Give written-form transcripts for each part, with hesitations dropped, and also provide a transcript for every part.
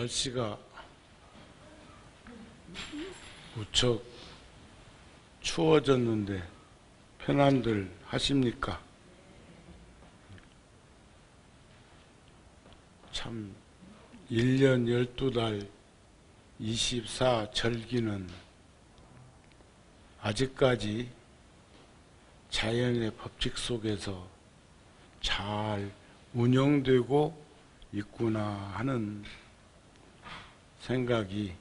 날씨가 무척 추워졌는데 편안들 하십니까? 참 1년 12달 24 절기는 아직까지 자연의 법칙 속에서 잘 운영되고 있구나 하는 생각이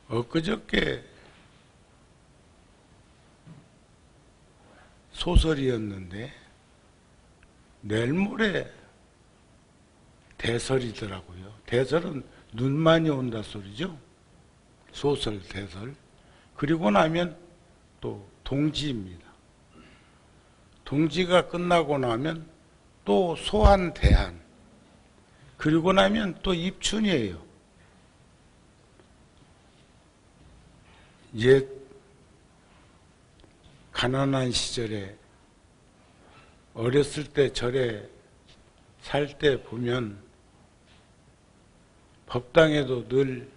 엊그저께 소설이었는데 내일 모레 대설이더라고요. 대설은 눈만이 온다 소리죠. 소설, 대설. 그리고 나면 또 동지입니다. 동지가 끝나고 나면 또 소환, 대한. 그리고 나면 또 입춘이에요. 옛 가난한 시절에 어렸을 때 절에 살 때 보면 법당에도 늘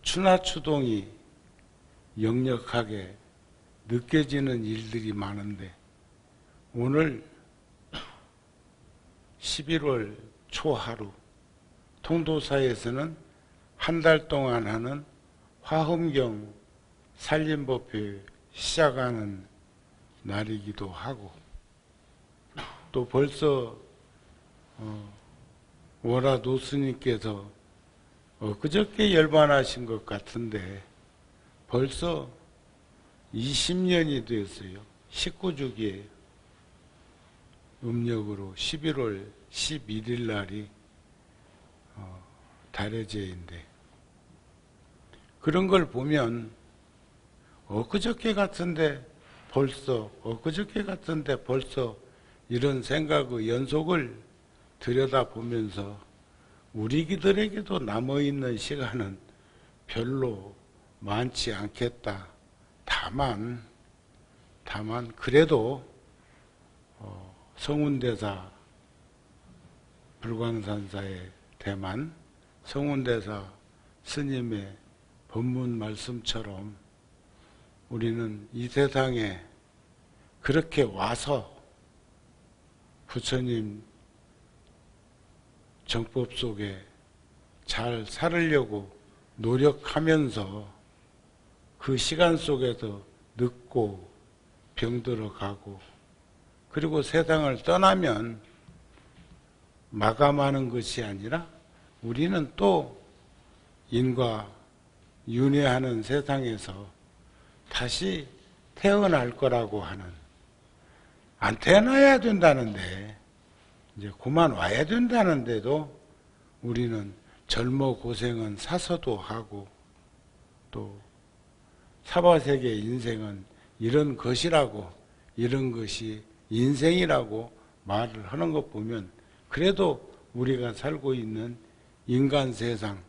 추나추동이 역력하게 느껴지는 일들이 많은데 오늘 11월 초하루 통도사에서는 한 달 동안 하는 화엄경 살림법회 시작하는 날이기도 하고 또 벌써 월화 노스님께서 그저께 열반하신 것 같은데 벌써 20년이 됐어요. 19주기에 음력으로 11월 11일 날이 달해제인데 그런 걸 보면 엊그저께 같은데 벌써 이런 생각의 연속을 들여다보면서 우리들에게도 남아있는 시간은 별로 많지 않겠다. 다만 그래도 성운대사 불광산사의 대만 성운대사 스님의 법문 말씀처럼 우리는 이 세상에 그렇게 와서 부처님 정법 속에 잘 살으려고 노력하면서 그 시간 속에서 늙고 병들어가고 그리고 세상을 떠나면 마감하는 것이 아니라 우리는 또 인과 윤회하는 세상에서 다시 태어날 거라고 하는 안 태어나야 된다는데 이제 그만 와야 된다는데도 우리는 젊어 고생은 사서도 하고 또 사바세계 인생은 이런 것이라고 이런 것이 인생이라고 말을 하는 것 보면 그래도 우리가 살고 있는 인간 세상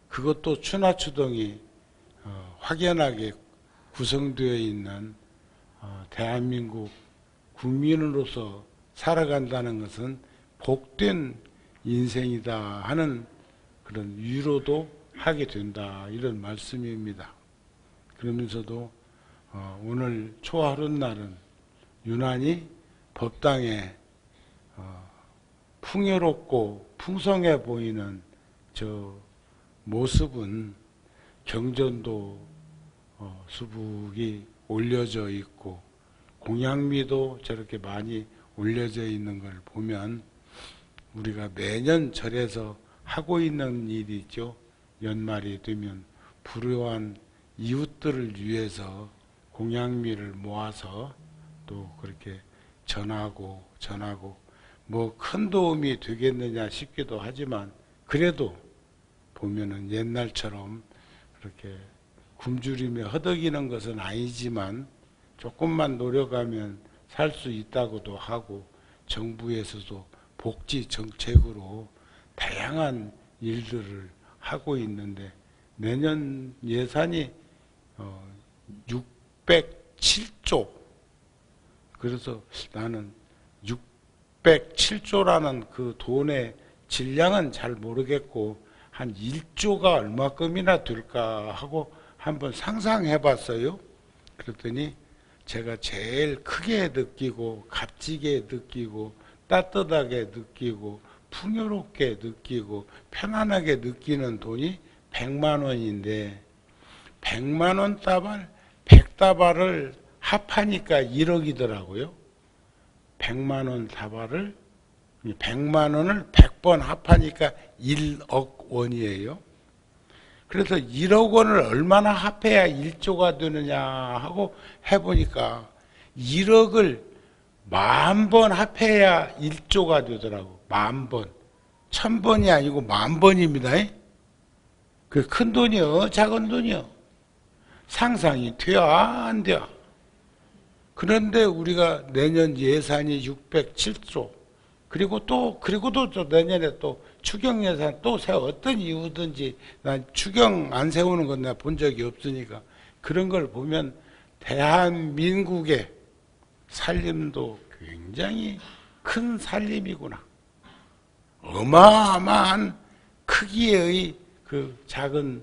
그것도 추나추동이 확연하게 구성되어 있는 대한민국 국민으로서 살아간다는 것은 복된 인생이다 하는 그런 위로도 하게 된다 이런 말씀입니다. 그러면서도 오늘 초하룻날은 유난히 법당에 풍요롭고 풍성해 보이는 저 모습은 경전도 수북이 올려져 있고 공양미도 저렇게 많이 올려져 있는 걸 보면 우리가 매년 절에서 하고 있는 일이 있죠. 연말이 되면 불효한 이웃들을 위해서 공양미를 모아서 또 그렇게 전하고 뭐 큰 도움이 되겠느냐 싶기도 하지만 그래도 보면은 옛날처럼 그렇게 굶주리며 허덕이는 것은 아니지만 조금만 노력하면 살 수 있다고도 하고 정부에서도 복지 정책으로 다양한 일들을 하고 있는데 내년 예산이 607조 그래서 나는 607조라는 그 돈의 질량은 잘 모르겠고 한 1조가 얼마큼이나 될까 하고 한번 상상해 봤어요. 그랬더니 제가 제일 크게 느끼고 값지게 느끼고 따뜻하게 느끼고 풍요롭게 느끼고 편안하게 느끼는 돈이 100만 원인데 100만 원 다발 100다발을 합하니까 1억이더라고요. 100만 원 다발을 100만 원을 100번 합하니까 1억 원이에요. 그래서 1억 원을 얼마나 합해야 1조가 되느냐 하고 해보니까 1억을 10,000번 합해야 1조가 되더라고. 10,000번. 1,000번이 아니고 10,000번입니다. 그 큰 돈이요, 작은 돈이요. 상상이 돼야 안 돼요. 그런데 우리가 내년 예산이 607조. 그리고도 내년에 또 추경 예산 또 어떤 이유든지 난 추경 안 세우는 건 내가 본 적이 없으니까 그런 걸 보면 대한민국의 살림도 굉장히 큰 살림이구나. 어마어마한 크기의 그 작은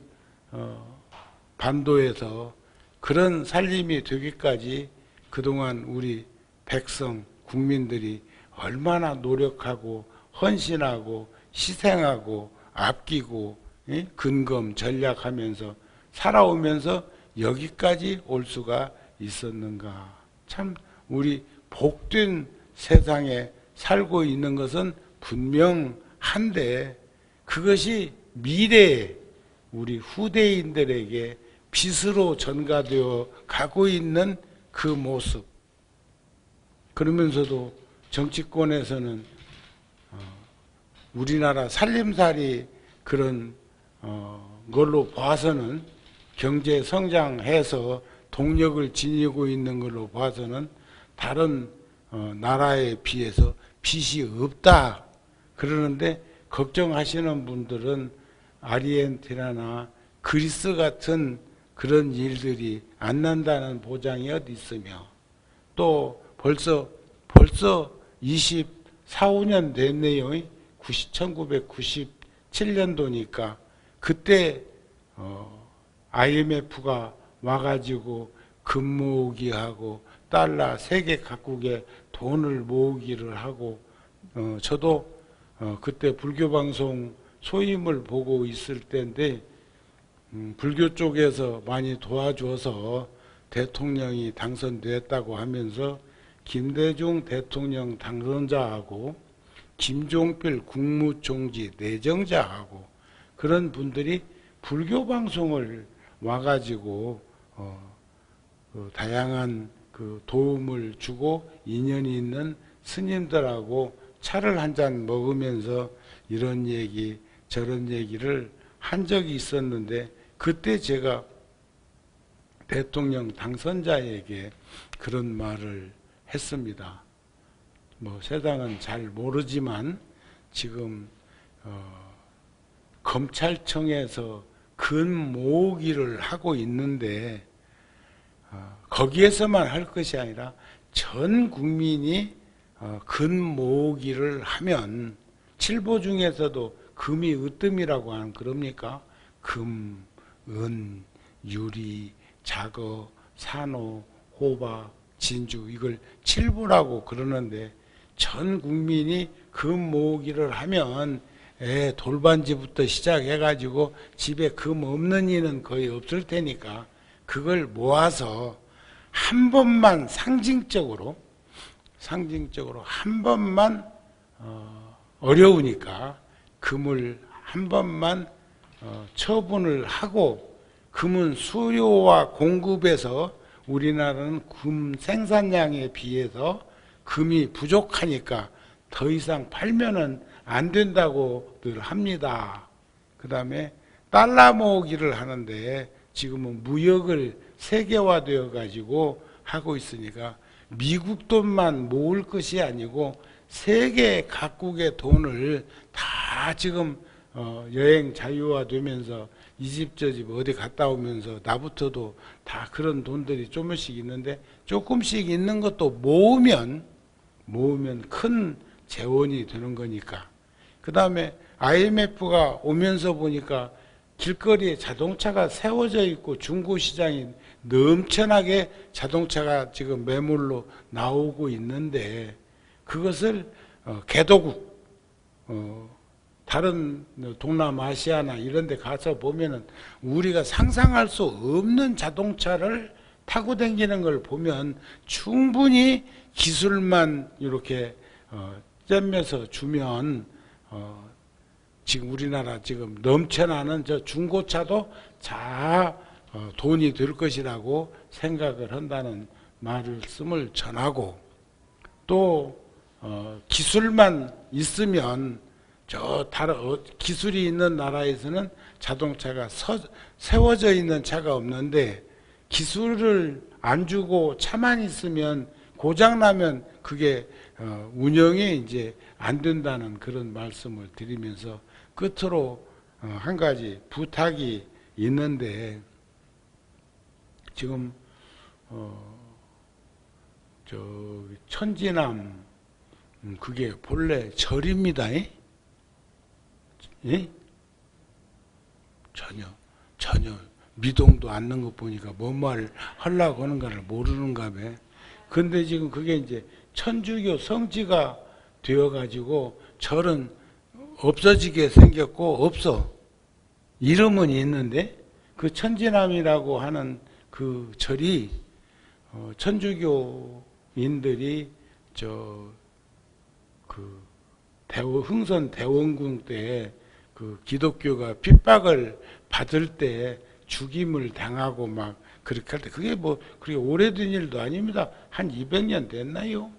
반도에서 그런 살림이 되기까지 그동안 우리 백성, 국민들이 얼마나 노력하고 헌신하고 희생하고 아끼고 근검 전략하면서 살아오면서 여기까지 올 수가 있었는가. 참 우리 복된 세상에 살고 있는 것은 분명한데 그것이 미래에 우리 후대인들에게 빛으로 전가되어 가고 있는 그 모습. 그러면서도 정치권에서는 우리나라 살림살이 그런 걸로 봐서는 경제 성장해서 동력을 지니고 있는 걸로 봐서는 다른 나라에 비해서 빚이 없다 그러는데 걱정하시는 분들은 아르헨티나나 그리스 같은 그런 일들이 안 난다는 보장이 어디 있으며 또 벌써 24, 5년 됐네요. 1997년도니까 그때 IMF가 와가지고 금 모으기 하고 달러 세계 각국에 돈을 모으기를 하고 저도 그때 불교방송 소임을 보고 있을 때인데 불교 쪽에서 많이 도와줘서 대통령이 당선됐다고 하면서 김대중 대통령 당선자하고 김종필 국무총리 내정자하고 그런 분들이 불교 방송을 와가지고 다양한 그 도움을 주고 인연이 있는 스님들하고 차를 한 잔 먹으면서 이런 얘기 저런 얘기를 한 적이 있었는데 그때 제가 대통령 당선자에게 그런 말을 했습니다. 뭐 세상은 잘 모르지만 지금 검찰청에서 근 모으기를 하고 있는데 거기에서만 할 것이 아니라 전 국민이 근 모으기를 하면 칠보 중에서도 금이 으뜸이라고 하는 그럽니까? 금, 은, 유리, 자거, 산호, 호박, 진주 이걸 칠보라고 그러는데 전 국민이 금 모으기를 하면 돌반지부터 시작해가지고 집에 금 없는 이는 거의 없을 테니까 그걸 모아서 한 번만 상징적으로 한 번만 어려우니까 금을 한 번만 처분을 하고 금은 수요와 공급에서 우리나라는 금 생산량에 비해서 금이 부족하니까 더 이상 팔면은 안 된다고들 합니다. 그 다음에 달러 모으기를 하는데 지금은 무역을 세계화되어 가지고 하고 있으니까 미국 돈만 모을 것이 아니고 세계 각국의 돈을 다 지금 여행 자유화되면서 이 집 저 집 어디 갔다 오면서 나부터도 다 그런 돈들이 조금씩 있는데 조금씩 있는 것도 모으면 큰 재원이 되는 거니까. 그 다음에 IMF가 오면서 보니까 길거리에 자동차가 세워져 있고 중고시장이 넘쳐나게 자동차가 지금 매물로 나오고 있는데, 그것을 개도국, 다른 동남아시아나 이런 데 가서 보면은 우리가 상상할 수 없는 자동차를 타고 다니는 걸 보면 충분히 기술만 이렇게 잼면서 주면 지금 우리나라 지금 넘쳐나는 저 중고차도 다 돈이 될 것이라고 생각을 한다는 말씀을 전하고, 또 기술만 있으면 저 다른 기술이 있는 나라에서는 자동차가 세워져 있는 차가 없는데, 기술을 안 주고 차만 있으면 고장 나면 그게 운영이 이제 안 된다는 그런 말씀을 드리면서, 끝으로 한 가지 부탁이 있는데, 지금 저 천지남 그게 본래 절입니다. 예? 전혀 미동도 않는 것 보니까 뭔 말 하려고 하는가를 모르는가 봐. 근데 지금 그게 이제 천주교 성지가 되어가지고 절은 없어지게 생겼고, 없어. 이름은 있는데 그 천지남이라고 하는 그 절이 천주교인들이 흥선 대원군 때 그 기독교가 핍박을 받을 때 죽임을 당하고 막 그렇게 할 때, 그게 뭐 그렇게 오래된 일도 아닙니다. 한 200년 됐나요?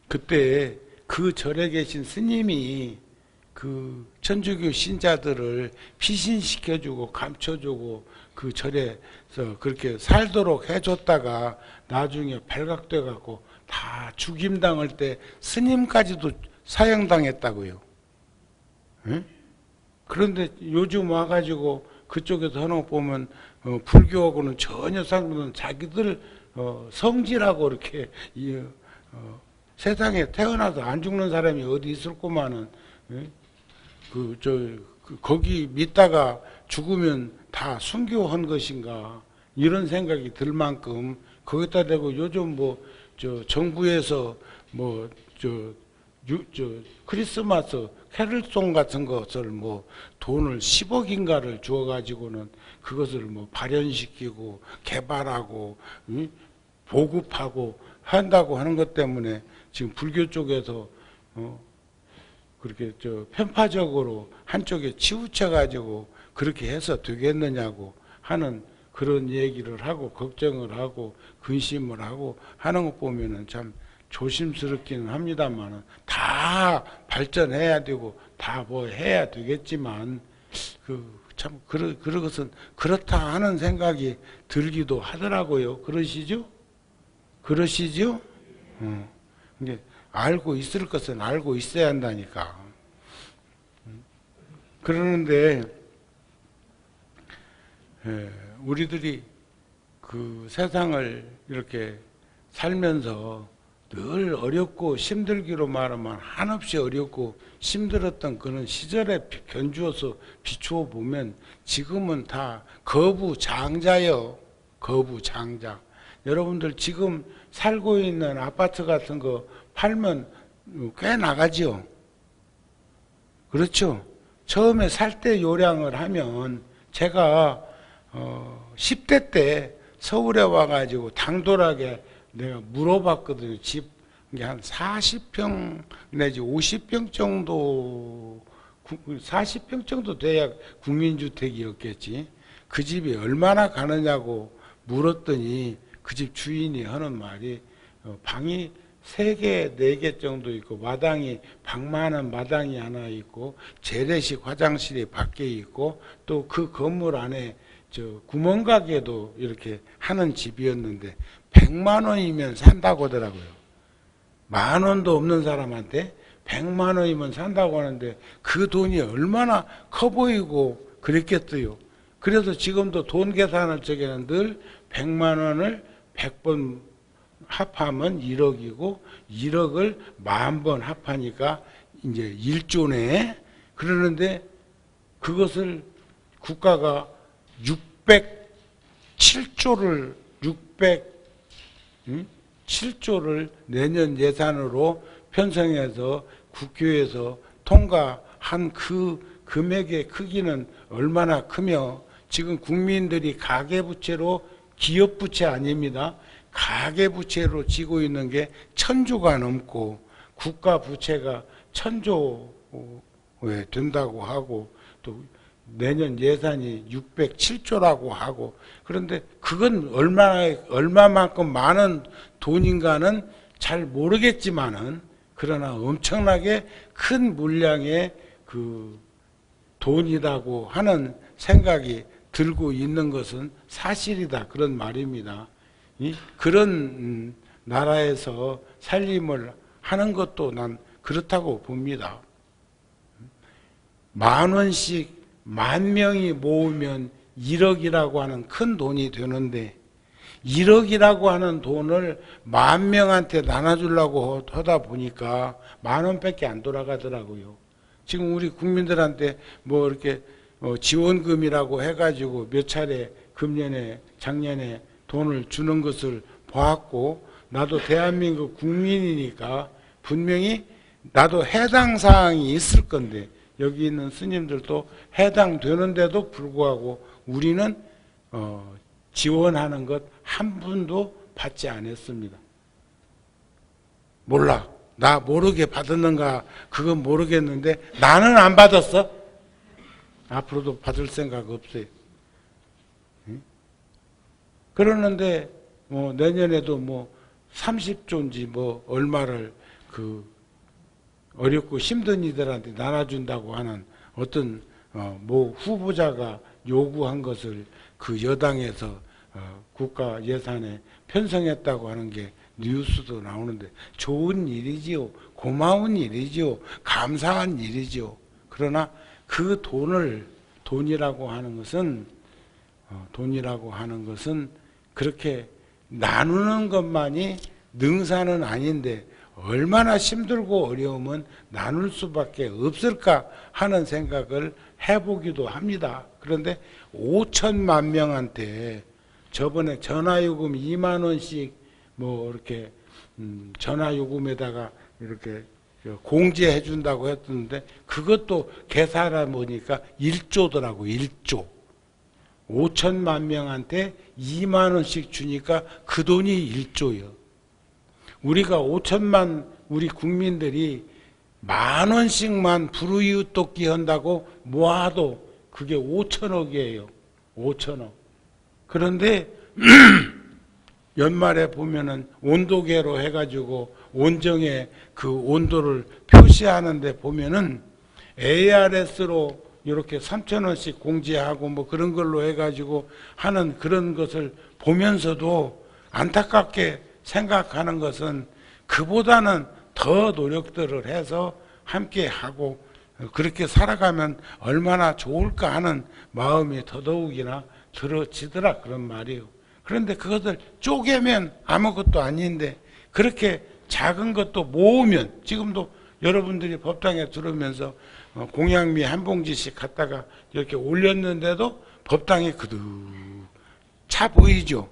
그때 그 절에 계신 스님이 그 천주교 신자들을 피신시켜주고 감춰주고 그 절에서 그렇게 살도록 해줬다가 나중에 발각돼 갖고 다 죽임당할 때 스님까지도 사형당했다고요. 응? 그런데 요즘 와가지고 그쪽에서 하는 거 보면 불교하고는 전혀 상관없는 자기들 성지라고 이렇게 세상에 태어나서 안 죽는 사람이 어디 있을꼬마는, 거기 믿다가 죽으면 다 순교한 것인가, 이런 생각이 들 만큼, 거기다 대고 요즘 정부에서 크리스마스 캐럴송 같은 것을 돈을 10억인가를 주어가지고는 그것을 발현시키고 개발하고 보급하고 한다고 하는 것 때문에 지금 불교 쪽에서 그렇게 편파적으로 한쪽에 치우쳐가지고 그렇게 해서 되겠느냐고 하는 그런 얘기를 하고 걱정을 하고 근심을 하고 하는 것 보면은 참 조심스럽기는 합니다만은, 다 발전해야 되고 다 해야 되겠지만 참 그런 것은 그렇다 하는 생각이 들기도 하더라고요. 그러시죠? 이게 알고 있을 것은 알고 있어야 한다니까. 그러는데 우리들이 그 세상을 이렇게 살면서 늘 어렵고 힘들기로 말하면 한없이 어렵고 힘들었던 그런 시절에 견주어서 비추어 보면 지금은 다 거부장자요. 거부장자. 여러분들 지금 살고 있는 아파트 같은 거 팔면 꽤 나가죠. 그렇죠. 처음에 살 때 요량을 하면, 제가 10대 때 서울에 와가지고 당돌하게 내가 물어봤거든요. 집 한 40평 내지 50평 정도, 40평 정도 돼야 국민주택이었겠지. 그 집이 얼마나 가느냐고 물었더니 그 집 주인이 하는 말이 방이 3개, 4개 정도 있고, 마당이 방만한 마당이 하나 있고, 재래식 화장실이 밖에 있고, 또 그 건물 안에 구멍가게도 이렇게 하는 집이었는데 100만 원이면 산다고 하더라고요. 10,000원도 없는 사람한테 100만 원이면 산다고 하는데 그 돈이 얼마나 커 보이고 그랬겠어요. 그래서 지금도 돈 계산할 적에는 늘 100만 원을 100번 합하면 1억이고 1억을 10,000번 합하니까 이제 1조네. 그러는데 그것을 국가가 607조를 내년 예산으로 편성해서 국회에서 통과한 그 금액의 크기는 얼마나 크며, 지금 국민들이 가계부채로, 기업부채 아닙니다. 가계부채로 지고 있는 게 1,000조가 넘고 국가부채가 1,000조에 된다고 하고, 또 내년 예산이 607조라고 하고, 그런데 그건 얼마만큼 많은 돈인가는 잘 모르겠지만은, 그러나 엄청나게 큰 물량의 그 돈이라고 하는 생각이 들고 있는 것은 사실이다, 그런 말입니다. 그런 나라에서 살림을 하는 것도 난 그렇다고 봅니다. 10,000원씩 10,000명이 모으면 1억이라고 하는 큰 돈이 되는데, 1억이라고 하는 돈을 10,000명한테 나눠주려고 하다 보니까 10,000원밖에 안 돌아가더라고요. 지금 우리 국민들한테 뭐 이렇게 지원금이라고 해가지고 몇 차례 금년에 작년에 돈을 주는 것을 보았고, 나도 대한민국 국민이니까 분명히 나도 해당 사항이 있을 건데, 여기 있는 스님들도 해당되는데도 불구하고 우리는 지원하는 것 한 푼도 받지 않았습니다. 몰라. 나 모르게 받았는가 그건 모르겠는데 나는 안 받았어. 앞으로도 받을 생각 없어요. 그러는데 내년에도 30조인지 얼마를 그 어렵고 힘든 이들한테 나눠준다고 하는 어떤 후보자가 요구한 것을 그 여당에서 국가 예산에 편성했다고 하는 게 뉴스도 나오는데, 좋은 일이지요. 고마운 일이지요. 감사한 일이지요. 그러나 그 돈이라고 하는 것은 그렇게 나누는 것만이 능사는 아닌데, 얼마나 힘들고 어려우면 나눌 수밖에 없을까 하는 생각을 해보기도 합니다. 그런데 5천만 명한테 저번에 전화요금 2만 원씩 이렇게 전화요금에다가 이렇게 공제해 준다고 했는데, 그것도 계산해 보니까 1조더라고. 1조. 5천만 명한테 2만 원씩 주니까 그 돈이 1조요. 우리가 우리 국민들이 10,000원씩만 불우이웃 돕기 한다고 모아도 그게 5천억이에요. 5천억. 그런데 연말에 보면은 온도계로 해가지고 온정의 그 온도를 표시하는데 보면은 ARS로 이렇게 3,000원씩 공제하고 그런 걸로 해가지고 하는 그런 것을 보면서도 안타깝게 생각하는 것은, 그보다는 더 노력들을 해서 함께 하고 그렇게 살아가면 얼마나 좋을까 하는 마음이 더더욱이나 들어지더라, 그런 말이에요. 그런데 그것을 쪼개면 아무것도 아닌데, 그렇게 작은 것도 모으면, 지금도 여러분들이 법당에 들어오면서 공양미 한 봉지씩 갖다가 이렇게 올렸는데도 법당이 그득 차 보이죠?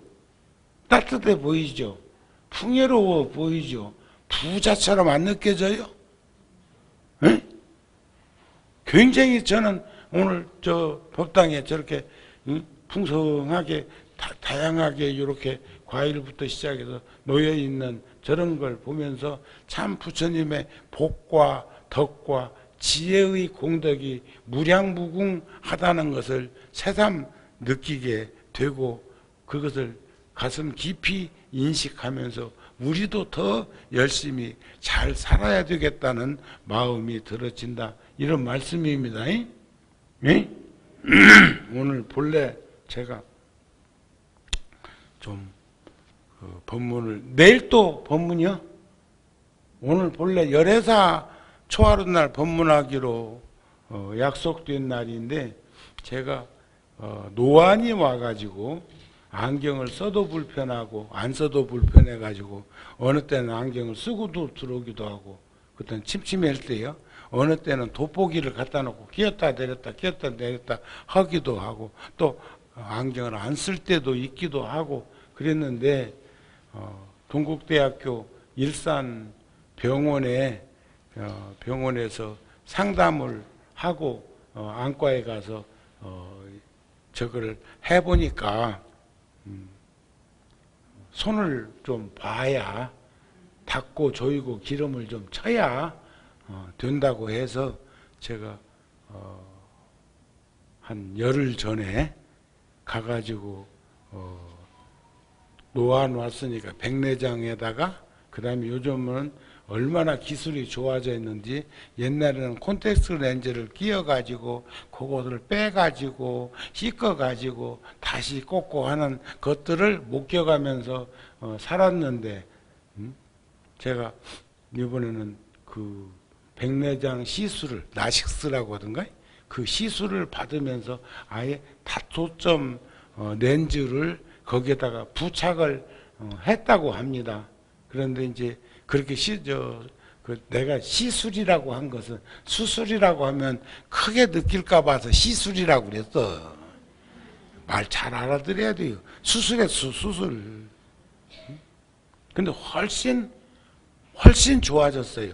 따뜻해 보이죠? 풍요로워 보이죠? 부자처럼 안 느껴져요? 에? 굉장히 저는 오늘 법당에 저렇게 풍성하게 다양하게 이렇게 과일부터 시작해서 놓여 있는 저런 걸 보면서 참 부처님의 복과 덕과 지혜의 공덕이 무량무궁하다는 것을 새삼 느끼게 되고, 그것을 가슴 깊이 인식하면서 우리도 더 열심히 잘 살아야 되겠다는 마음이 들어진다, 이런 말씀입니다. 예? 오늘 본래 제가 좀 법문을, 내일 또 법문이요? 오늘 본래 열애사 초하룻날 법문하기로 약속된 날인데, 제가 노안이 와가지고 안경을 써도 불편하고 안 써도 불편해가지고 어느 때는 안경을 쓰고도 들어오기도 하고 그때는 침침할 때요. 어느 때는 돋보기를 갖다 놓고 끼었다 내렸다 하기도 하고 또 안경을 안 쓸 때도 있기도 하고 그랬는데 동국대학교 일산 병원에서 상담을 하고 안과에 가서 저거를 해보니까 손을 좀 봐야 닦고 조이고 기름을 좀 쳐야 된다고 해서 제가 한 열흘 전에 가가지고 놓아놨으니까 백내장에다가 그 다음에 요즘은 얼마나 기술이 좋아져 있는지 옛날에는 콘택트 렌즈를 끼워가지고 그것을 빼가지고 씻어가지고 다시 꽂고 하는 것들을 목격하면서 살았는데 제가 이번에는 그 백내장 시술을 나식스라고 하던가 그 시술을 받으면서 아예 다초점 렌즈를 거기에다가 부착을 했다고 합니다. 그런데 이제 그렇게 내가 시술이라고 한 것은 수술이라고 하면 크게 느낄까 봐서 시술이라고 그랬어. 말 잘 알아들어야 돼요. 수술했어, 수술. 근데 훨씬 좋아졌어요.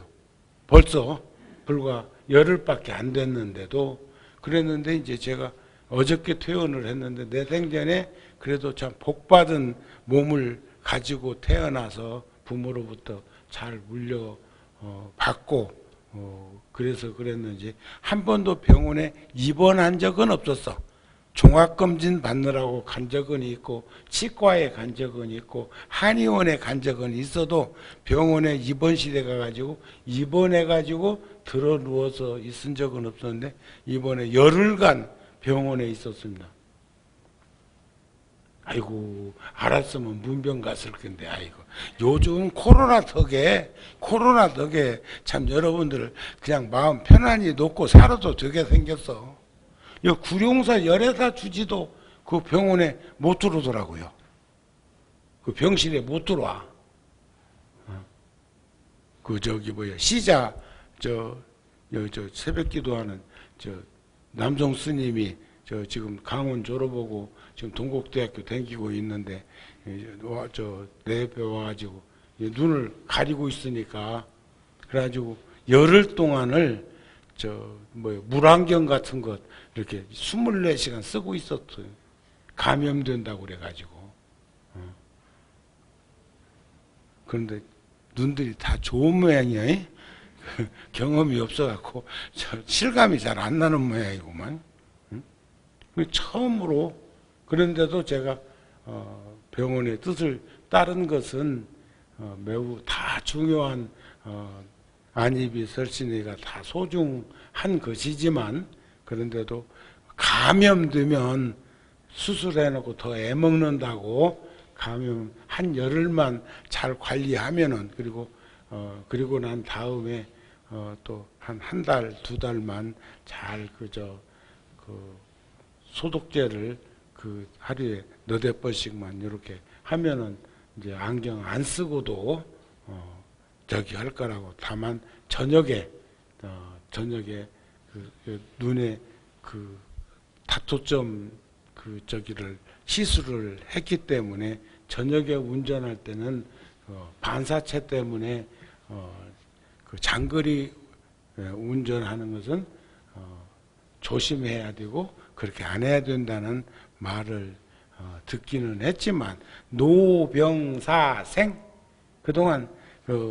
벌써 불과 열흘밖에 안 됐는데도 그랬는데 이제 제가 어저께 퇴원을 했는데 내 생전에 그래도 참 복받은 몸을 가지고 태어나서 부모로부터 잘 물려 받고 그래서 그랬는지 한 번도 병원에 입원한 적은 없었어. 종합검진 받느라고 간 적은 있고 치과에 간 적은 있고 한의원에 간 적은 있어도 병원에 입원실에 가가지고 입원해가지고 들어 누워서 있은 적은 없었는데 이번에 열흘간 병원에 있었습니다. 아이고 알았으면 문병 갔을 건데 아이고 요즘 코로나 덕에 참 여러분들 그냥 마음 편안히 놓고 살아도 되게 생겼어. 이 구룡사 열애사 주지도 그 병원에 못 들어오더라고요. 그 병실에 못 들어와. 그 시자 저 새벽 기도하는 남성 스님이 지금 강원 졸업하고 지금 동국대학교 다니고 있는데 내 옆에 와가지고 눈을 가리고 있으니까 그래가지고 열흘 동안을 물안경 같은 것 이렇게 24시간 쓰고 있었어요. 감염된다고 그래가지고. 그런데 눈들이 다 좋은 모양이야. 경험이 없어갖고 실감이 잘 안 나는 모양이구만. 처음으로 그런데도 제가 병원의 뜻을 따른 것은 매우 다 중요한 안입이 설신이가 다 소중한 것이지만 그런데도 감염되면 수술해놓고 더 애먹는다고 감염 한 열흘만 잘 관리하면은 그리고 난 다음에 또 한 달, 두 달만 잘 소독제를 하루에 너댓 번씩만 이렇게 하면은 이제 안경 안 쓰고도 할 거라고. 다만 저녁에 눈에 다초점 를 시술을 했기 때문에 저녁에 운전할 때는 반사체 때문에 장거리 운전하는 것은 조심해야 되고 그렇게 안 해야 된다는 말을 듣기는 했지만 노병사생 그동안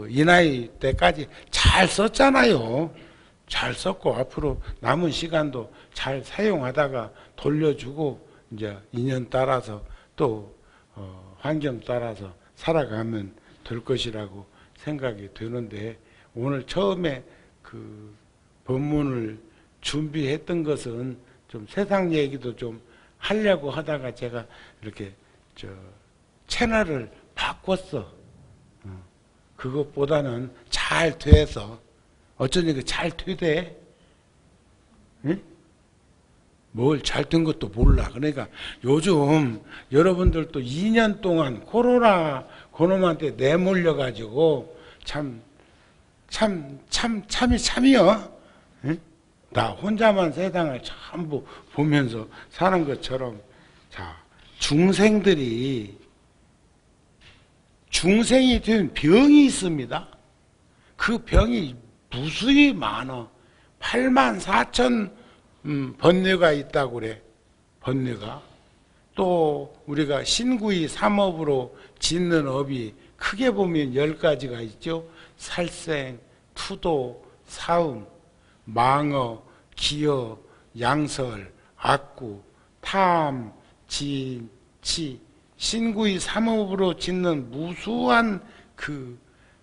이 나이 때까지 잘 썼잖아요. 잘 썼고 앞으로 남은 시간도 잘 사용하다가 돌려주고 이제 인연 따라서 또 환경 따라서 살아가면 될 것이라고 생각이 되는데 오늘 처음에 그 법문을 준비했던 것은 좀 세상 얘기도 좀 하려고 하다가 제가 이렇게 채널을 바꿨어. 그것보다는 잘 돼서 어쩌니 잘 되대. 응? 뭘 잘 된 것도 몰라. 그러니까 요즘 여러분들도 2년 동안 코로나 그놈한테 내몰려 가지고 참이요. 응? 나 혼자만 세상을 전부 보면서 사는 것처럼, 자, 중생이 된 병이 있습니다. 그 병이 무수히 많아. 84,000 번뇌가 있다고 그래. 번뇌가. 또 우리가 신구이 3업으로 짓는 업이 크게 보면 10가지가 있죠. 살생, 투도, 사음, 망어, 기어, 양설, 악구, 탐, 진, 치. 신구이 3업으로 짓는 무수한 그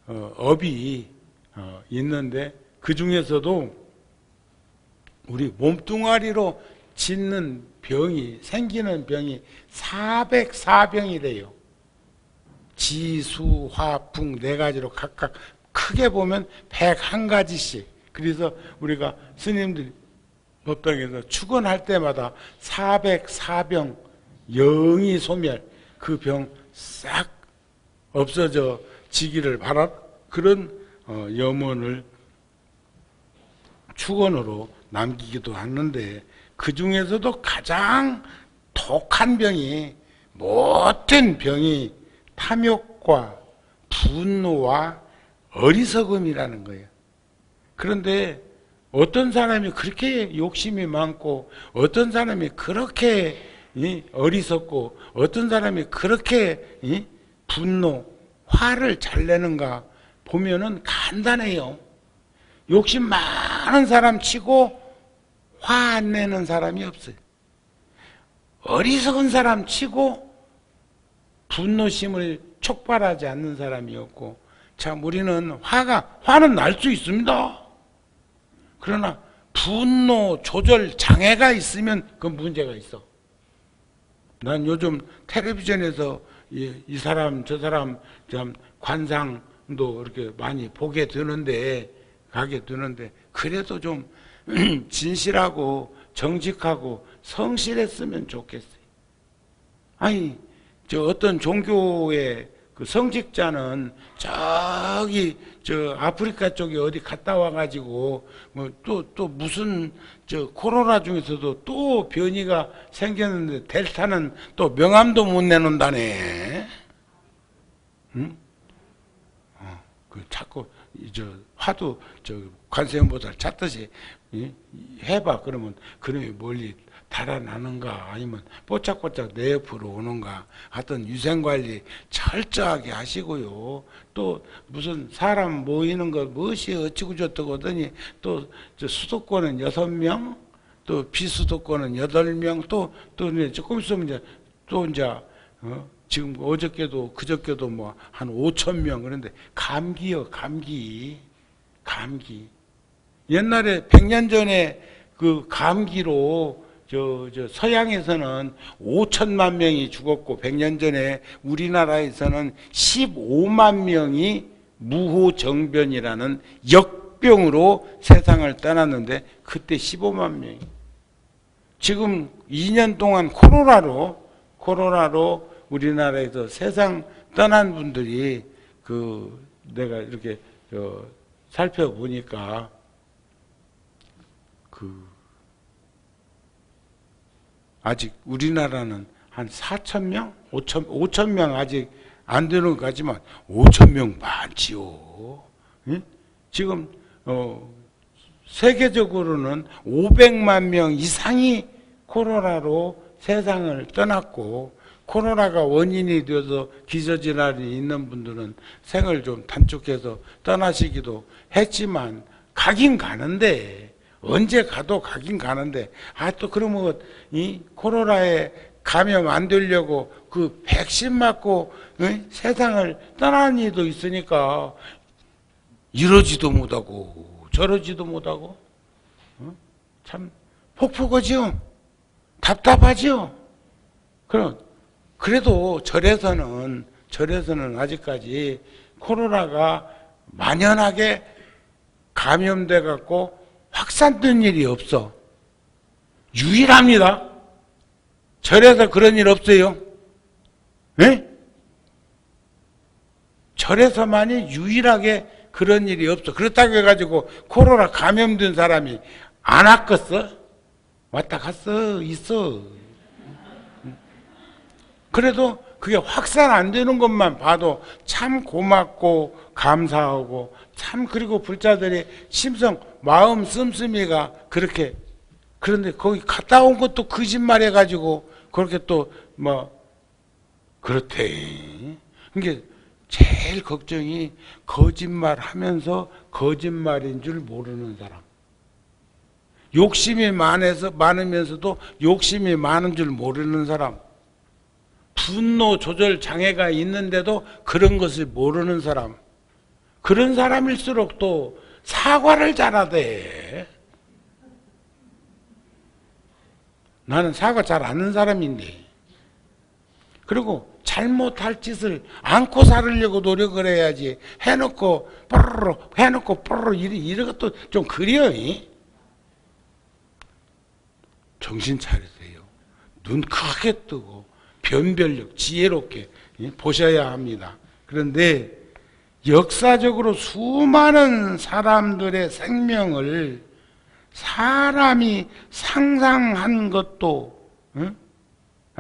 업이 있는데, 그 중에서도 우리 몸뚱아리로 짓는 병이, 생기는 병이 404병이래요. 지수, 화, 풍 4가지로 각각 크게 보면 101가지씩. 그래서 우리가 스님들이 법당에서 축원할 때마다 404병 영이 소멸, 그 병 싹 없어져 지기를 바라, 그런 염원을 축원으로 남기기도 하는데, 그 중에서도 가장 독한 병이, 못된 병이 탐욕과 분노와 어리석음이라는 거예요. 그런데 어떤 사람이 그렇게 욕심이 많고, 어떤 사람이 그렇게 어리석고, 어떤 사람이 그렇게 분노, 화를 잘 내는가 보면은 간단해요. 욕심 많은 사람 치고 화 안 내는 사람이 없어요. 어리석은 사람 치고 분노심을 촉발하지 않는 사람이 없고, 참 우리는 화는 날 수 있습니다. 그러나 분노 조절 장애가 있으면 그 문제가 있어. 난 요즘 텔레비전에서 이 사람 저 사람 참 관상도 이렇게 많이 보게 되는데, 그래도 좀 진실하고 정직하고 성실했으면 좋겠어요. 아니, 저 어떤 종교의 그 성직자는 저기 저 아프리카 쪽에 어디 갔다 와가지고 뭐 또 무슨 저 코로나 중에서도 또 변이가 생겼는데 델타는 또 명함도 못 내놓는다네. 응? 그 자꾸 저 화두 저 관세음보살 찾듯이 해봐. 그러면 그놈이 멀리 달아나는가, 아니면 뽀짝뽀짝 내 옆으로 오는가. 하여튼 위생관리 철저하게 하시고요. 또 무슨 사람 모이는 거 무엇이 어찌고 저쩌고 하더니 또 저 수도권은 6명, 또 비수도권은 8명, 또 이제 조금 있으면 이제 지금 어저께도 그저께도 뭐 한 5,000명. 그런데 감기요, 감기. 옛날에 100년 전에 그 감기로 저 서양에서는 5천만 명이 죽었고, 100년 전에 우리나라에서는 15만 명이 무호정변이라는 역병으로 세상을 떠났는데, 그때 15만 명이. 지금 2년 동안 코로나로 우리나라에서 세상 떠난 분들이 내가 이렇게 살펴보니까 아직 우리나라는 한 4,000명? 5,000명 아직 안 되는 것 같지만 5,000명 많지요. 지금 세계적으로는 500만 명 이상이 코로나로 세상을 떠났고, 코로나가 원인이 되어서 기저질환이 있는 분들은 생을 좀 단축해서 떠나시기도 했지만, 가긴 가는데, 언제 가도 가긴 가는데, 또 그러면 이 코로나에 감염 안 되려고 그 백신 맞고 세상을 떠나는 이도 있으니까 이러지도 못하고 저러지도 못하고 참 폭포거지요. 답답하지요. 그래도 절에서는 아직까지 코로나가 만연하게 감염돼 갖고 확산된 일이 없어. 유일합니다. 절에서 그런 일 없어요. 네? 절에서만이 유일하게 그런 일이 없어. 그렇다고 해가지고 코로나 감염된 사람이 안 왔겠어? 왔다 갔어. 있어. 그래도 그게 확산 안 되는 것만 봐도 참 고맙고 감사하고 참 그리고 불자들의 심성 마음 씀씀이가 그렇게 그런데 거기 갔다 온 것도 거짓말 해가지고 그렇게 또 뭐 그렇대. 그러니까 제일 걱정이 거짓말 하면서 거짓말인 줄 모르는 사람. 욕심이 많으면서도 욕심이 많은 줄 모르는 사람. 분노 조절 장애가 있는데도 그런 것을 모르는 사람. 그런 사람일수록 또 사과를 잘하대. 나는 사과 잘 하는 사람인데. 그리고 잘못할 짓을 않고 살으려고 노력을 해야지. 해놓고 뽀로로 이런 것도 좀 그려. 정신 차리세요. 눈 크게 뜨고 변별력 지혜롭게 보셔야 합니다. 그런데 역사적으로 수많은 사람들의 생명을 사람이 상상한 것도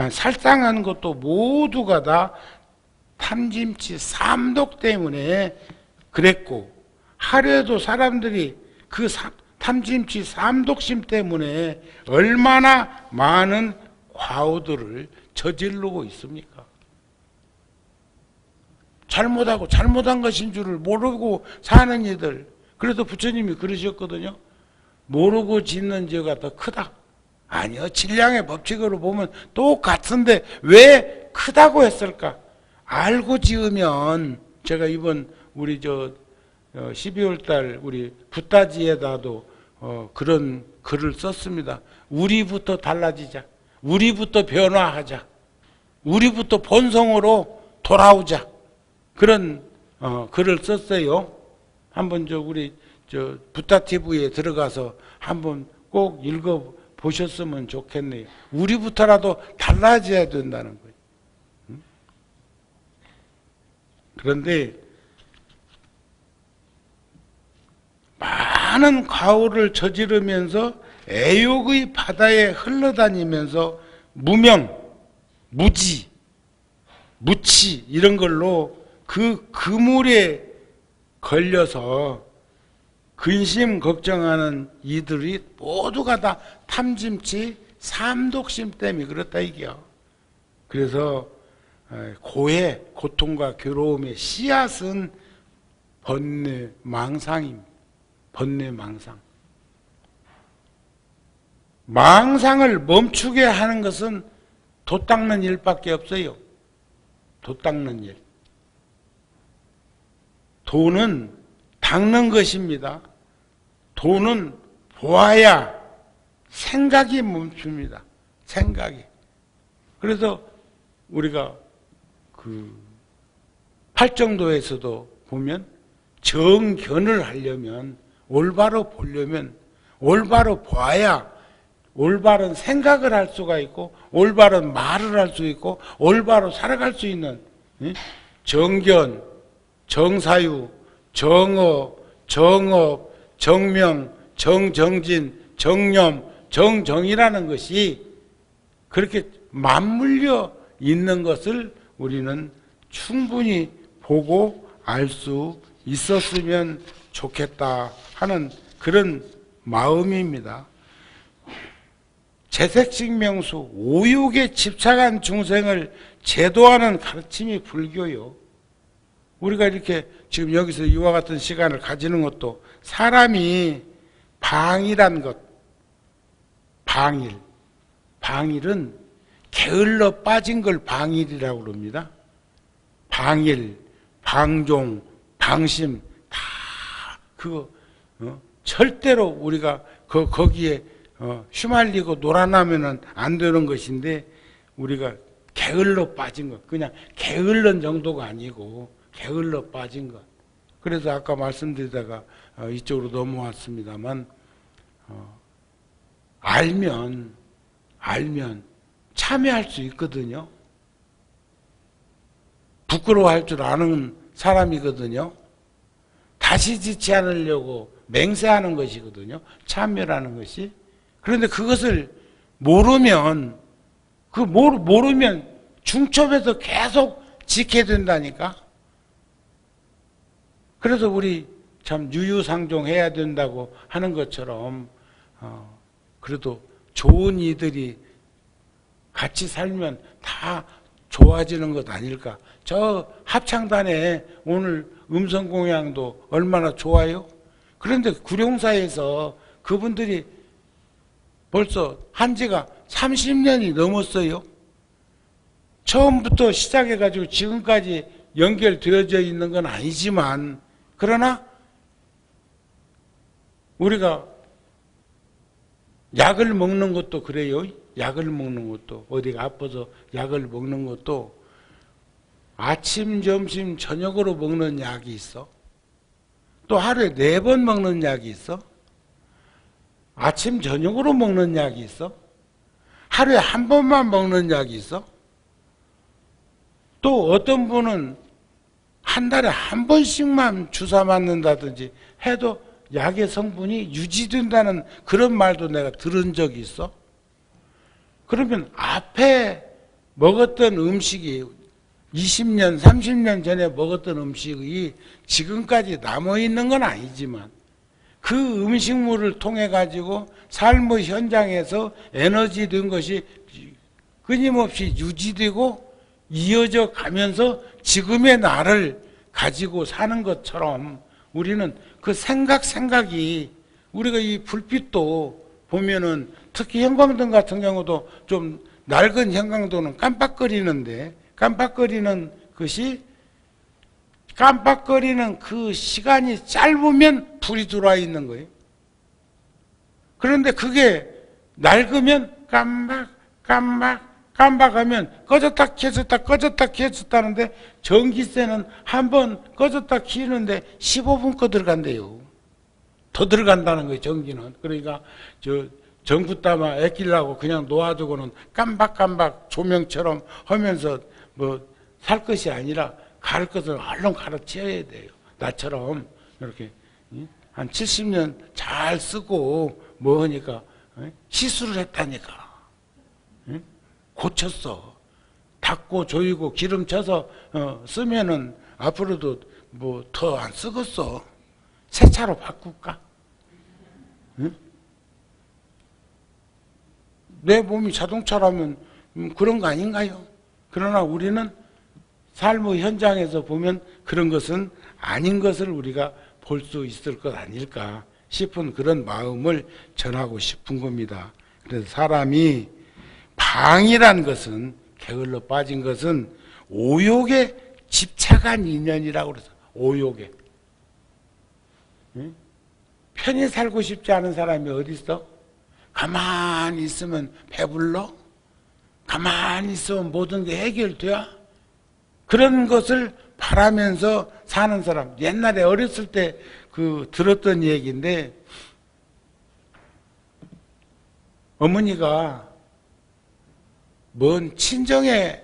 살상한 것도 모두가 다 탐짐치 삼독 때문에 그랬고 하루에도 사람들이 그 탐짐치 삼독심 때문에 얼마나 많은 과오들을 저지르고 있습니까? 잘못하고 잘못한 것인 줄을 모르고 사는 이들. 그래서 부처님이 그러셨거든요. 모르고 짓는 죄가 더 크다. 아니요. 질량의 법칙으로 보면 똑같은데 왜 크다고 했을까? 알고 지으면 제가 이번 우리 12월 달 우리 붓다지에다도 그런 글을 썼습니다. 우리부터 달라지자. 우리부터 변화하자. 우리부터 본성으로 돌아오자. 그런 글을 썼어요. 한번 우리 붓다TV에 들어가서 한번 꼭 읽어 보셨으면 좋겠네요. 우리부터라도 달라져야 된다는 거예요. 그런데 많은 과오를 저지르면서 애욕의 바다에 흘러다니면서 무명, 무지, 무치 이런 걸로 그 그물에 걸려서 근심 걱정하는 이들이 모두가 다 탐짐치 삼독심 때문에 그렇다 이게요. 그래서 고해, 고통과 괴로움의 씨앗은 번뇌망상입니다. 번뇌망상. 망상을 멈추게 하는 것은 돛 닦는 일밖에 없어요. 돛 닦는 일. 도는 닦는 것입니다. 도는 보아야 생각이 멈춥니다. 생각이. 그래서 우리가 팔정도에서도 보면 정견을 하려면 올바로 보려면 올바로 봐야 올바른 생각을 할 수가 있고 올바른 말을 할 수 있고 올바로 살아갈 수 있는 정견, 정사유, 정어, 정업, 정명, 정정진, 정념, 정정이라는 것이 그렇게 맞물려 있는 것을 우리는 충분히 보고 알 수 있었으면 좋겠다 하는 그런 마음입니다. 재색식명수, 오육에 집착한 중생을 제도하는 가르침이 불교요. 우리가 이렇게 지금 여기서 이와 같은 시간을 가지는 것도 사람이 방이란 것, 방일. 방일은 게을러 빠진 걸 방일이라고 그럽니다. 방일, 방종, 방심, 다 그거 절대로 우리가 거기에 휘말리고 놀아나면은 안 되는 것인데 우리가 게을러 빠진 것, 그냥 게을른 정도가 아니고 게을러 빠진 것. 그래서 아까 말씀드리다가 이쪽으로 넘어왔습니다만 알면 알면 참여할 수 있거든요. 부끄러워할 줄 아는 사람이거든요. 다시 짓지 않으려고 맹세하는 것이거든요. 참여라는 것이. 그런데 그것을 모르면 모르면 중첩에서 계속 지켜야 된다니까. 그래서 우리 참 유유상종해야 된다고 하는 것처럼 그래도 좋은 이들이 같이 살면 다 좋아지는 것 아닐까. 저 합창단에 오늘 음성공양도 얼마나 좋아요. 그런데 구룡사에서 그분들이 벌써 한 지가 30년이 넘었어요. 처음부터 시작해가지고 지금까지 연결되어져 있는 건 아니지만, 그러나 우리가 약을 먹는 것도 그래요. 약을 먹는 것도, 어디가 아파서 약을 먹는 것도 아침, 점심, 저녁으로 먹는 약이 있어. 또 하루에 4번 먹는 약이 있어. 아침, 저녁으로 먹는 약이 있어. 하루에 한 번만 먹는 약이 있어. 또 어떤 분은 한 달에 한 번씩만 주사 맞는다든지 해도 약의 성분이 유지된다는 그런 말도 내가 들은 적이 있어. 그러면 앞에 먹었던 음식이 20년, 30년 전에 먹었던 음식이 지금까지 남아있는 건 아니지만 그 음식물을 통해 가지고 삶의 현장에서 에너지 된 것이 끊임없이 유지되고 이어져 가면서 지금의 나를 가지고 사는 것처럼 우리는 그 생각이 우리가 이 불빛도 보면은 특히 형광등 같은 경우도 좀 낡은 형광등은 깜빡거리는데 깜빡거리는 그 시간이 짧으면 불이 들어와 있는 거예요. 그런데 그게 낡으면 깜빡하면 꺼졌다 켜졌다는데 전기세는 한번 꺼졌다 키우는데 15분 거 들어간대요. 더 들어간다는 거예요, 전기는. 그러니까 전구 따마 애끼려고 그냥 놓아두고는 깜박깜박 조명처럼 하면서 뭐 살 것이 아니라 갈 것을 얼른 가르쳐야 돼요. 나처럼 이렇게 한 70년 잘 쓰고 뭐 하니까 시술을 했다니까. 고쳤어. 닦고 조이고 기름 쳐서 쓰면은 앞으로도 뭐 더 안 쓰겠어. 새 차로 바꿀까? 응? 내 몸이 자동차라면 그런 거 아닌가요? 그러나 우리는 삶의 현장에서 보면 그런 것은 아닌 것을 우리가 볼 수 있을 것 아닐까 싶은 그런 마음을 전하고 싶은 겁니다. 그래서 사람이 방이란 것은, 게을러 빠진 것은 오욕에 집착한 인연이라고 그래서 오욕에. 편히 살고 싶지 않은 사람이 어디 있어? 가만히 있으면 배불러? 가만히 있으면 모든 게 해결돼야? 그런 것을 바라면서 사는 사람. 옛날에 어렸을 때 들었던 얘기인데, 어머니가 먼 친정에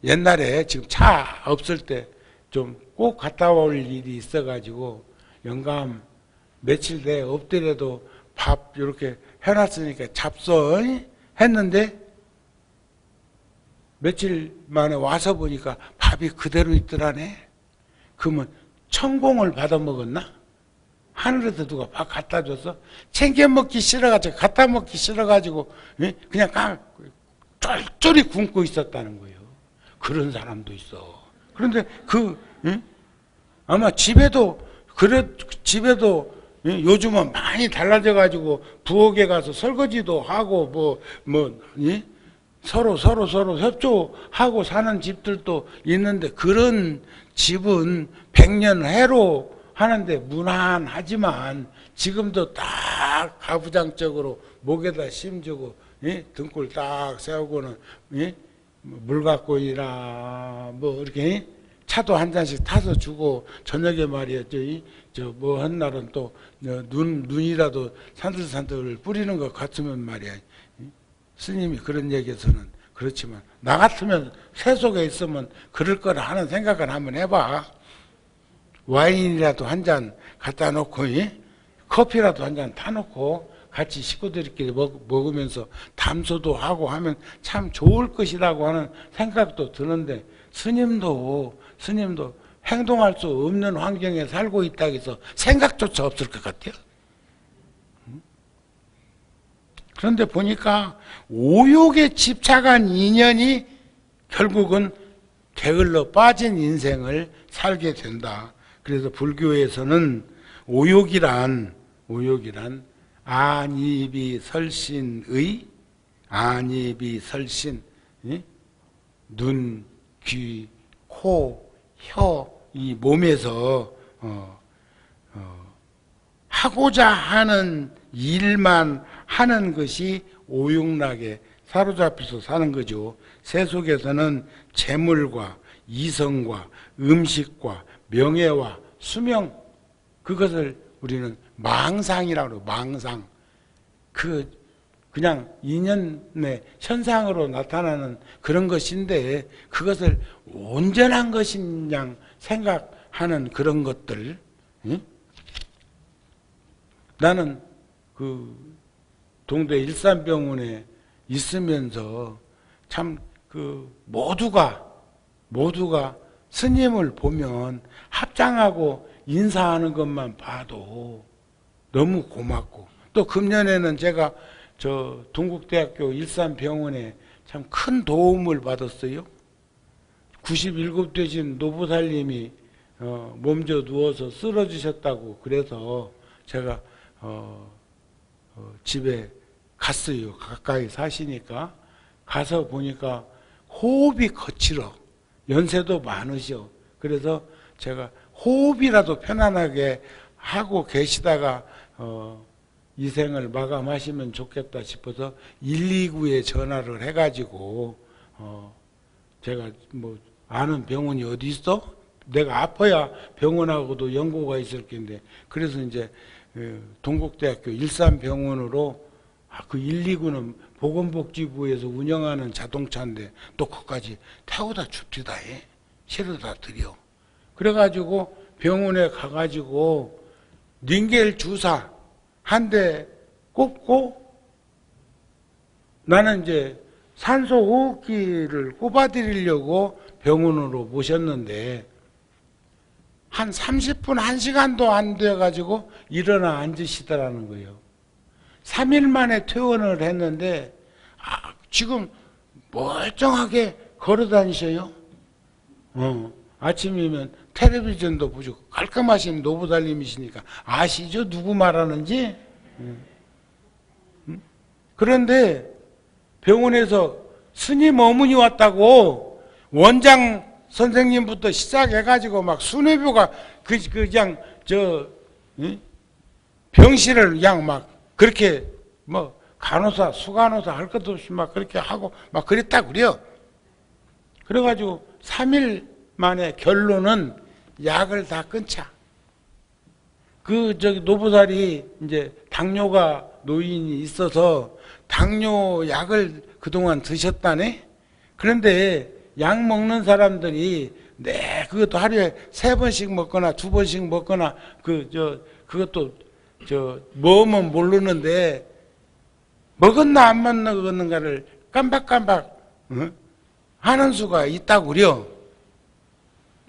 옛날에 지금 차 없을 때 좀 꼭 갔다 올 일이 있어가지고 영감 며칠 내 엎드려도 밥 이렇게 해놨으니까 잡숴 했는데 며칠 만에 와서 보니까 밥이 그대로 있더라네. 그러면 천공을 받아 먹었나? 하늘에서 누가 밥 갖다 줘서 챙겨 먹기 싫어가지고 갖다 먹기 싫어가지고 그냥 쫄쫄이 굶고 있었다는 거예요. 그런 사람도 있어. 그런데 아마 집에도 요즘은 많이 달라져 가지고 부엌에 가서 설거지도 하고 서로 협조하고 사는 집들도 있는데 그런 집은 100년 해로 하는데 무난하지만 지금도 딱 가부장적으로 목에다 심주고 등골 딱 세우고는 물 갖고 이라 뭐 이렇게 차도 한 잔씩 타서 주고 저녁에 말이야 뭐 한 날은 또 눈이라도 산들산들 뿌리는 것 같으면 말이야 스님이 그런 얘기에서는 그렇지만 나 같으면 세속에 있으면 그럴 거라 하는 생각을 한번 해봐. 와인이라도 한 잔 갖다 놓고 커피라도 한 잔 타놓고 같이 식구들끼리 먹으면서 담소도 하고 하면 참 좋을 것이라고 하는 생각도 드는데 스님도 행동할 수 없는 환경에 살고 있다고 해서 생각조차 없을 것 같아요. 그런데 보니까 오욕에 집착한 인연이 결국은 게을러 빠진 인생을 살게 된다. 그래서 불교에서는 오욕이란 안이비설신의 눈, 귀, 코, 혀 이 몸에서 하고자 하는 일만 하는 것이 오욕락에 사로잡혀서 사는 거죠. 세속에서는 재물과 이성과 음식과 명예와 수명 그것을 우리는 망상이라고 해요. 망상. 그냥 인연의 현상으로 나타나는 그런 것인데 그것을 온전한 것인 양 생각하는 그런 것들. 응? 나는 그 동대 일산병원에 있으면서 참 그 모두가 스님을 보면 합장하고 인사하는 것만 봐도 너무 고맙고 또 금년에는 제가 저 동국대학교 일산병원에 참 큰 도움을 받았어요. 97 되신 노부살님이 몸져 누워서 쓰러지셨다고 그래서 제가 집에 갔어요. 가까이 사시니까 가서 보니까 호흡이 거칠어. 연세도 많으셔. 그래서 제가 호흡이라도 편안하게 하고 계시다가 이 생을 마감하시면 좋겠다 싶어서 129에 전화를 해가지고 제가 뭐 아는 병원이 어디 있어? 내가 아파야 병원하고도 연고가 있을 텐데 그래서 이제 동국대학교 일산병원으로 그 129는 보건복지부에서 운영하는 자동차인데 또 그까지 태우다 줍디다 해. 실어다 드려. 그래가지고 병원에 가가지고 닌겔 주사 한 대 꼽고 나는 이제 산소 호흡기를 꼽아드리려고 병원으로 모셨는데 한 30분, 1시간도 안 돼가지고 일어나 앉으시더라는 거예요. 3일 만에 퇴원을 했는데 지금 멀쩡하게 걸어 다니셔요. 아침이면 텔레비전도 보시고 깔끔하신 노부달님이시니까 아시죠? 누구 말하는지? 그런데 병원에서 스님 어머니 왔다고 원장 선생님부터 시작해가지고 막 수뇌부가 그냥 병실을 그냥 막 그렇게 뭐 간호사, 수간호사 할 것도 없이 막 그렇게 하고 막 그랬다고 그래요. 그래가지고 3일 만에 결론은 약을 다 끊자. 노부살이 이제 당뇨가 노인이 있어서 당뇨 약을 그동안 드셨다네? 그런데 약 먹는 사람들이 그것도 하루에 3번씩 먹거나 2번씩 먹거나 그것도 뭐면 모르는데 먹었나 안 먹었는가를 깜박깜박 하는 수가 있다고 그래요.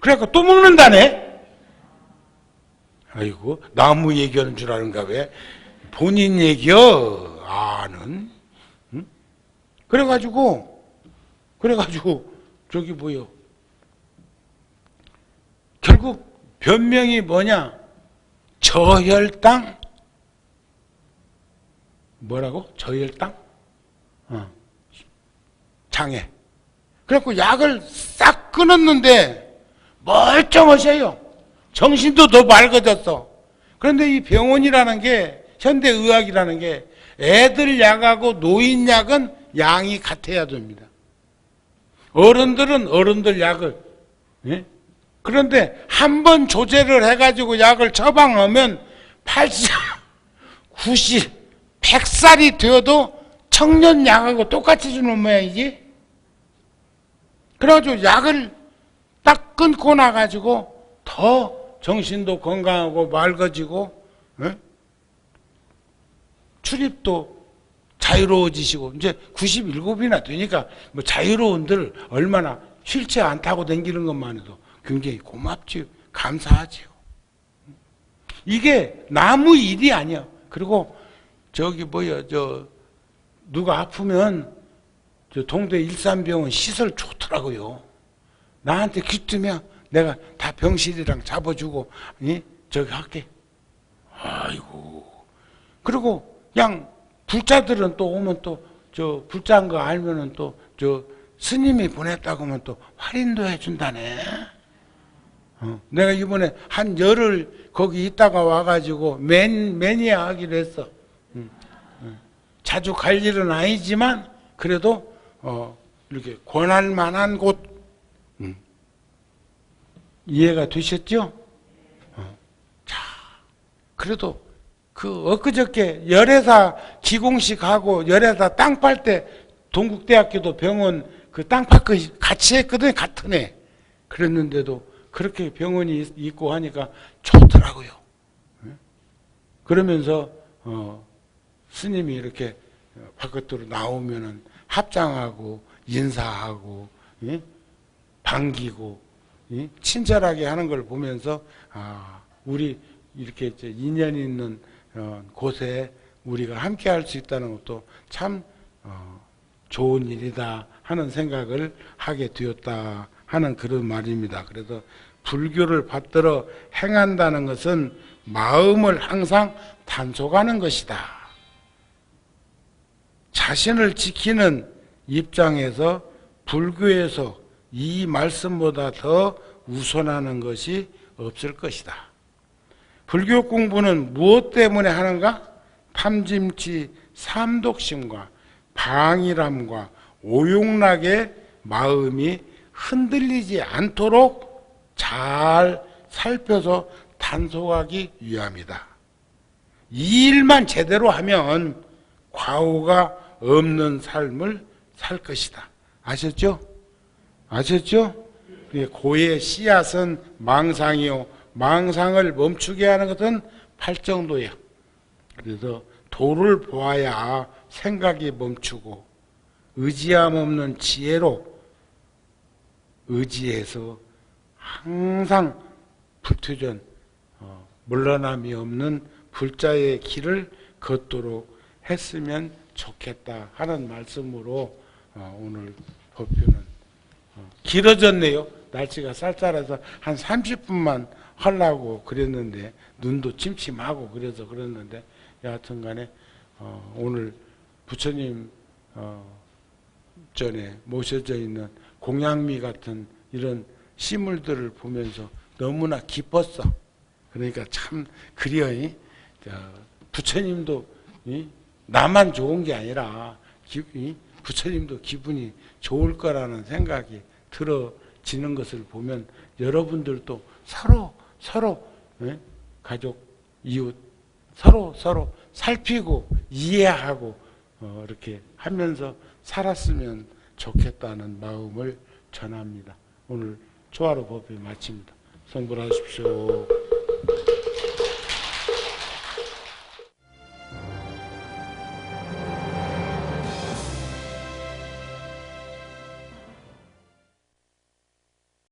그래갖고 또 먹는다네? 아이고, 나무 얘기하는 줄 아는가 왜? 본인 얘기여, 아는. 응? 그래가지고, 저기 뭐요? 결국 변명이 뭐냐? 저혈당? 뭐라고? 저혈당? 장애. 그래갖고 약을 싹 끊었는데 멀쩡하셔요. 정신도 더 맑아졌어. 그런데 이 병원이라는 게, 현대의학이라는 게 애들 약하고 노인 약은 양이 같아야 됩니다. 어른들은 어른들 약을. 예? 그런데 한 번 조제를 해가지고 약을 처방하면 80, 90, 100살이 되어도 청년약하고 똑같이 주는 모양이지. 그래가지고 약을 딱 끊고 나가지고 더 정신도 건강하고 맑아지고, 에? 출입도 자유로워지시고, 이제 97이나 되니까 뭐 자유로운들 얼마나 휠체어 안 타고 다니는 것만 해도 굉장히 고맙지요. 감사하지요. 이게 남의 일이 아니야. 그리고 저기 누가 아프면 저 동대 일산병원 시설 좋더라고요. 나한테 귀뜨면 내가 다 병실이랑 잡아주고, 저기 할게. 아이고. 그리고 그냥 불자들은 또 오면 또 저 불자인 거 알면은 또 저 스님이 보냈다고 하면 또 할인도 해준다네. 내가 이번에 한 열흘 거기 있다가 와가지고 매니아 하기로 했어. 자주 갈 일은 아니지만 그래도 이렇게 권할 만한 곳. 이해가 되셨죠? 자, 그래도 그 엊그저께 열애사 기공식 하고 열애사 땅 팔 때 동국대학교도 병원 그 땅 팔 거 같이 했거든. 같은 애. 그랬는데도 그렇게 병원이 있고 하니까 좋더라고요. 그러면서 스님이 이렇게 바깥으로 나오면은 합장하고 인사하고 반기고 친절하게 하는 걸 보면서 우리 이렇게 인연 있는 곳에 우리가 함께 할 수 있다는 것도 참 좋은 일이다 하는 생각을 하게 되었다 하는 그런 말입니다. 그래서 불교를 받들어 행한다는 것은 마음을 항상 단속하는 것이다. 자신을 지키는 입장에서 불교에서 이 말씀보다 더 우선하는 것이 없을 것이다. 불교 공부는 무엇 때문에 하는가? 탐짐치 삼독심과 방일함과 오용락의 마음이 흔들리지 않도록 잘 살펴서 단속하기 위함이다. 이 일만 제대로 하면 과오가 없는 삶을 살 것이다. 아셨죠? 아셨죠? 고의 씨앗은 망상이요. 망상을 멈추게 하는 것은 팔정도야. 그래서 도를 보아야 생각이 멈추고 의지함 없는 지혜로 의지해서 항상 불투전 물러남이 없는 불자의 길을 걷도록 했으면 좋겠다 하는 말씀으로 오늘 법표는 길어졌네요. 날씨가 쌀쌀해서 한 30분만 하려고 그랬는데 눈도 침침하고 그래서 그랬는데 여하튼 간에 오늘 부처님 전에 모셔져 있는 공양미 같은 이런 시물들을 보면서 너무나 기뻤어. 그러니까 참 그리여 부처님도 나만 좋은 게 아니라 부처님도 기분이 좋을 거라는 생각이 들어지는 것을 보면 여러분들도 서로 가족, 이웃 서로 살피고 이해하고 이렇게 하면서 살았으면 좋겠다는 마음을 전합니다. 오늘 초하루 법회 마칩니다. 성불하십시오.